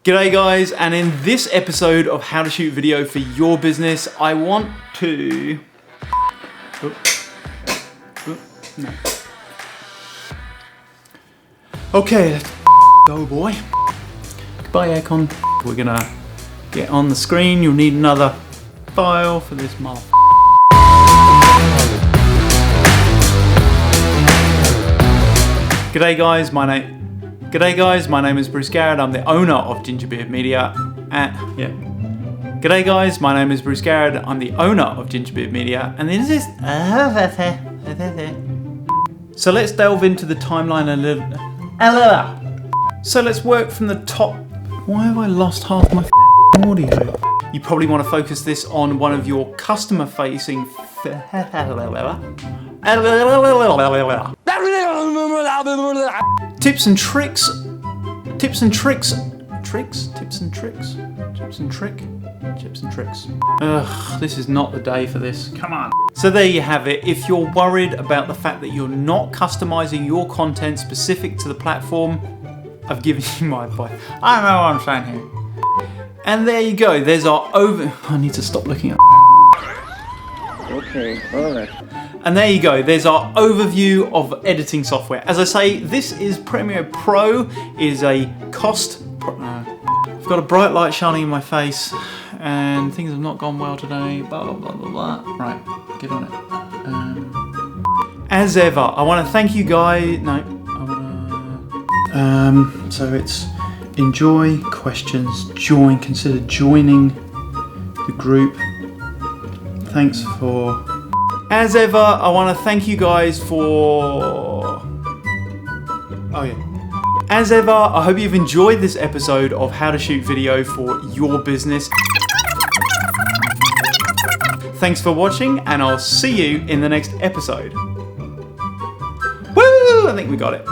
G'day guys, and in this episode of How to Shoot Video for Your Business, I want to... no. Okay, let's go boy. Goodbye aircon. We're gonna get on the screen. You'll need another file for this month. G'day guys, my name is Bruce Garrett. I'm the owner of Gingerbeard Media. G'day guys, my name is Bruce Garrett. I'm the owner of Gingerbeard Media, and this is... So let's delve into the timeline a little. So let's work from the top. Why have I lost half my audio? You probably want to focus this on one of your customer-facing tips and tricks. Ugh, this is not the day for this. Come on. So there you have it. If you're worried about the fact that you're not customizing your content specific to the platform, I've given you my advice. I don't know what I'm saying here. And there you go. There's our I need to stop looking at. Okay, alright. And there you go, there's our overview of editing software. As I say, this is Premiere Pro. It is a cost... I've got a bright light shining in my face and things have not gone well today, blah, blah, blah, blah, blah. Right, get on it. As ever, I want to thank you guys... so it's enjoy, questions, join, consider joining the group. Thanks for... As ever, I want to thank you guys for... As ever, I hope you've enjoyed this episode of How to Shoot Video for Your Business. Thanks for watching, and I'll see you in the next episode. Woo! I think we got it.